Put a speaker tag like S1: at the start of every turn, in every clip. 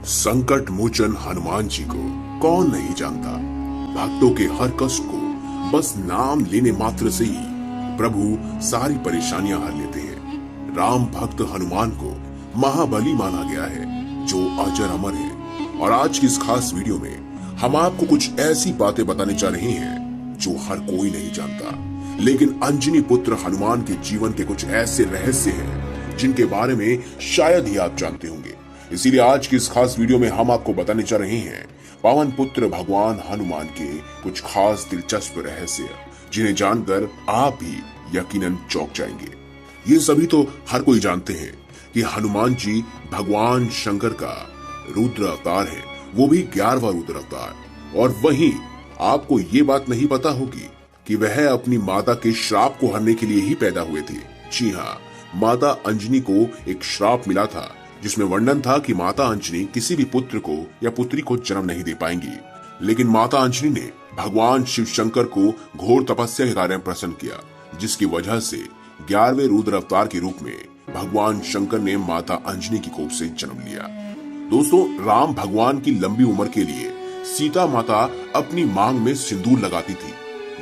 S1: संकट मोचन हनुमान जी को कौन नहीं जानता। भक्तों के हर कष्ट को बस नाम लेने मात्र से ही प्रभु सारी परेशानियां हर लेते हैं। राम भक्त हनुमान को महाबली माना गया है जो अजर अमर है। और आज की इस खास वीडियो में हम आपको कुछ ऐसी बातें बताने जा रहे हैं जो हर कोई नहीं जानता, लेकिन अंजनी पुत्र हनुमान के जीवन के कुछ ऐसे रहस्य हैं जिनके बारे में शायद ही आप जानते होंगे। इसीलिए आज की इस खास वीडियो में हम आपको बताने जा रहे हैं पावन पुत्र भगवान हनुमान के कुछ खास दिलचस्प रहस्य, जिन्हें जानकर आप भी यकीनन चौंक जाएंगे। ये सभी तो हर कोई जानते हैं कि हनुमान जी भगवान शंकर का रुद्र अवतार है, वो भी 11वां रुद्र अवतार। और वहीं आपको ये बात नहीं पता होगी कि वह अपनी माता के श्राप को हरने के लिए ही पैदा हुए थे। जी हाँ, माता अंजनी को एक श्राप मिला था जिसमें वर्णन था कि माता अंजनी किसी भी पुत्र को या पुत्री को जन्म नहीं दे पाएंगी। लेकिन माता अंजनी ने भगवान शिव शंकर को घोर तपस्या के कार्य में प्रसन्न किया, जिसकी वजह से 11वें रुद्र अवतार के रूप में भगवान शंकर ने माता अंजनी की कोख से जन्म लिया। दोस्तों, राम भगवान की लंबी उम्र के लिए सीता माता अपनी मांग में सिंदूर लगाती थी।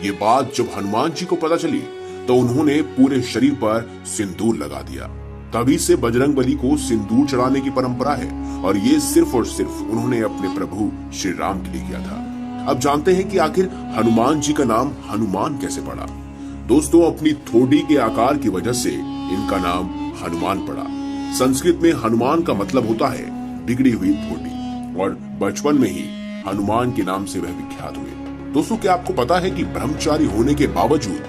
S1: ये बात जब हनुमान जी को पता चली तो उन्होंने पूरे शरीर पर सिंदूर लगा दिया। तभी से बजरंगबली को सिंदूर चढ़ाने की परंपरा है, और ये सिर्फ और सिर्फ उन्होंने अपने प्रभु श्री राम के लिए किया था। अब जानते हैं कि आखिर हनुमान जी का नाम हनुमान कैसे पड़ा। दोस्तों, अपनी ठोड़ी के आकार की वजह से इनका नाम हनुमान पड़ा। संस्कृत में हनुमान का मतलब होता है बिगड़ी हुई ठोड़ी, और बचपन में ही हनुमान के नाम से वह विख्यात हुए। दोस्तों, क्या आपको पता है कि ब्रह्मचारी होने के बावजूद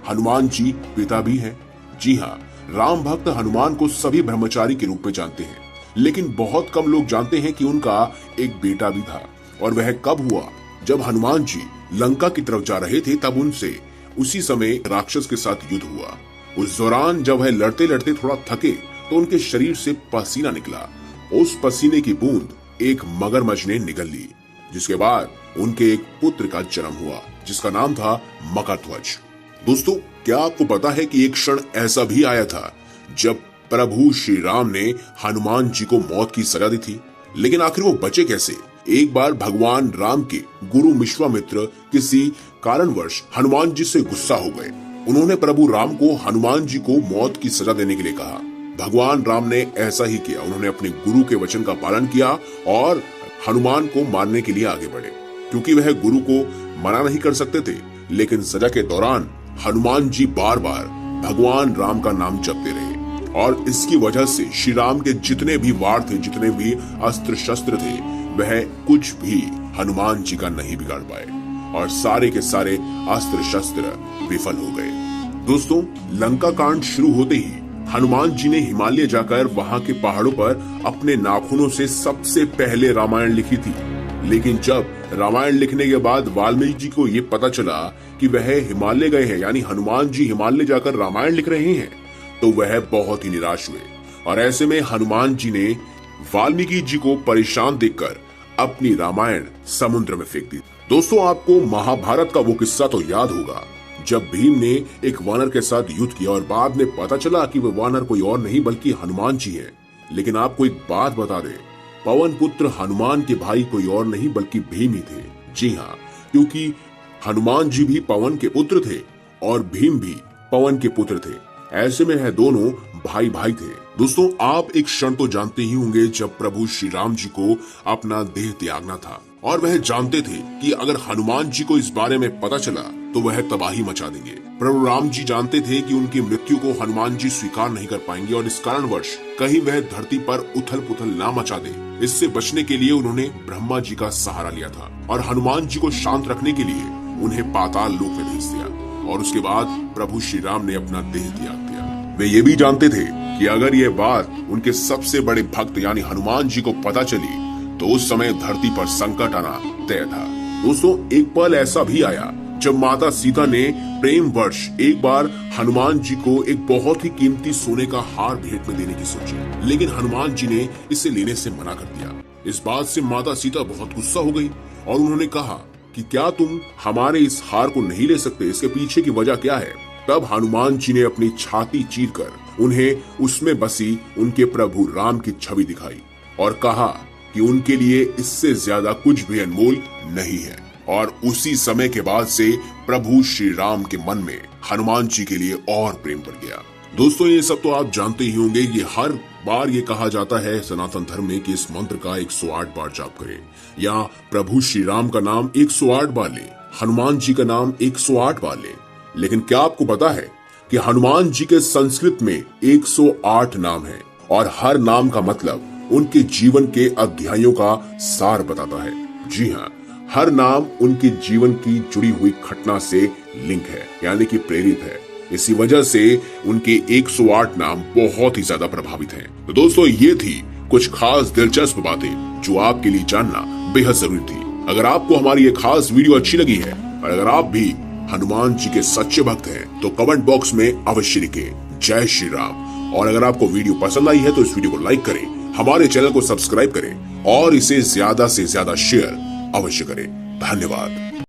S1: हनुमान जी पिता भी हैं? जी हाँ, राम भक्त हनुमान को सभी ब्रह्मचारी के रूप में जानते हैं, लेकिन बहुत कम लोग जानते हैं कि उनका एक बेटा भी था। और वह कब हुआ? जब हनुमान जी लंका की तरफ जा रहे थे, तब उनसे उसी समय राक्षस के साथ युद्ध हुआ। उस दौरान जब वह लड़ते लड़ते थोड़ा थके तो उनके शरीर से पसीना निकला। उस पसीने की बूंद एक मगरमच्छ ने निगल ली, जिसके बाद उनके एक पुत्र का जन्म हुआ जिसका नाम था मकरध्वज। दोस्तों, क्या आपको पता है कि एक क्षण ऐसा भी आया था जब प्रभु श्री राम ने हनुमान जी को मौत की सजा दी थी, लेकिन आखिर वो बचे कैसे? एक बार भगवान राम के गुरु विश्वामित्र किसी कारणवश हनुमान जी से गुस्सा हो गए। उन्होंने प्रभु राम को हनुमान जी को मौत की सजा देने के लिए कहा। भगवान राम ने ऐसा ही किया। उन्होंने अपने गुरु के वचन का पालन किया और हनुमान को मारने के लिए आगे बढ़े। क्योंकि वह गुरु को मना नहीं कर सकते थे, लेकिन सजा के दौरान हनुमान जी बार बार भगवान राम का नाम जपते रहे, और इसकी वजह से श्री राम के जितने भी वार थे, जितने भी अस्त्र शस्त्र थे, वह कुछ भी हनुमान जी का नहीं बिगाड़ पाए, और सारे के सारे अस्त्र शस्त्र विफल हो गए। दोस्तों, लंका कांड शुरू होते ही हनुमान जी ने हिमालय जाकर वहां के पहाड़ों पर अपने नाखूनों से सबसे पहले रामायण लिखी थी। लेकिन जब रामायण लिखने के बाद वाल्मीकि जी को ये पता चला कि वह हिमालय गए हैं, यानी हनुमान जी हिमालय जाकर रामायण लिख रहे हैं, तो वह बहुत ही निराश हुए। और ऐसे में हनुमान जी ने वाल्मीकि जी को परेशान देखकर अपनी रामायण समुद्र में फेंक दी। दोस्तों, आपको महाभारत का वो किस्सा तो याद होगा जब भीम ने एक वानर के साथ युद्ध किया और बाद में पता चला कि वह वानर कोई और नहीं बल्कि हनुमान जी है। लेकिन आपको एक बात बता दें, पवन पुत्र हनुमान के भाई कोई और नहीं बल्कि भीम ही थे। जी हाँ, क्योंकि हनुमान जी भी पवन के पुत्र थे और भीम भी पवन के पुत्र थे। ऐसे में यह दोनों भाई भाई थे। दोस्तों, आप एक क्षण तो जानते ही होंगे जब प्रभु श्री राम जी को अपना देह त्यागना था, और वह जानते थे कि अगर हनुमान जी को इस बारे में पता चला तो वह तबाही मचा देंगे। प्रभु राम जी जानते थे कि उनकी मृत्यु को हनुमान जी स्वीकार नहीं कर पाएंगे, और इस कारणवश कहीं वह धरती पर उथल पुथल ना मचा दे। इससे बचने के लिए उन्होंने ब्रह्मा जी का सहारा लिया था, और हनुमान जी को शांत रखने के लिए उन्हें पाताल लोक में भेज दिया। और उसके बाद प्रभु श्री राम ने अपना देह त्याग दिया। वे ये भी जानते थे कि अगर ये बात उनके सबसे बड़े भक्त यानी हनुमान जी को पता चली तो उस समय धरती पर संकट आना तय था। दोस्तों, एक पल ऐसा भी आया जब माता सीता ने प्रेम वर्ष एक बार हनुमान जी को एक बहुत ही कीमती सोने का हार भेंट में देने की सोची, लेकिन हनुमान जी ने इसे लेने से मना कर दिया। इस बात से माता सीता बहुत गुस्सा हो गई और उन्होंने कहा कि क्या तुम हमारे इस हार को नहीं ले सकते? इसके पीछे की वजह क्या है? तब हनुमान जी ने अपनी छाती चीरकर उन्हें उसमें बसी उनके प्रभु राम की छवि दिखाई और कहा कि उनके लिए इससे ज्यादा कुछ भी अनमोल नहीं है। और उसी समय के बाद से प्रभु श्री राम के मन में हनुमान जी के लिए और प्रेम बढ़ गया। दोस्तों, ये सब तो आप जानते ही होंगे। ये हर बार ये कहा जाता है सनातन धर्म में कि इस मंत्र का 108 बार जाप करें, या प्रभु श्री राम का नाम 108 बार लें, हनुमान जी का नाम 108 बार लें। लेकिन क्या आपको पता है कि हनुमान जी के संस्कृत में 108 नाम है और हर नाम का मतलब उनके जीवन के अध्यायों का सार बताता है। जी हाँ, हर नाम उनके जीवन की जुड़ी हुई घटना से लिंक है, यानी कि प्रेरित है। इसी वजह से उनके 108 नाम बहुत ही ज्यादा प्रभावित हैं। तो दोस्तों, ये थी कुछ खास दिलचस्प बातें जो आपके लिए जानना बेहद जरूरी थी। अगर आपको हमारी ये खास वीडियो अच्छी लगी है और अगर आप भी हनुमान जी के सच्चे भक्त हैं तो कमेंट बॉक्स में अवश्य लिखें जय श्री राम। और अगर आपको वीडियो पसंद आई है तो इस वीडियो को लाइक करें, हमारे चैनल को सब्सक्राइब करें और इसे ज्यादा से ज्यादा शेयर अवश्य करें। धन्यवाद।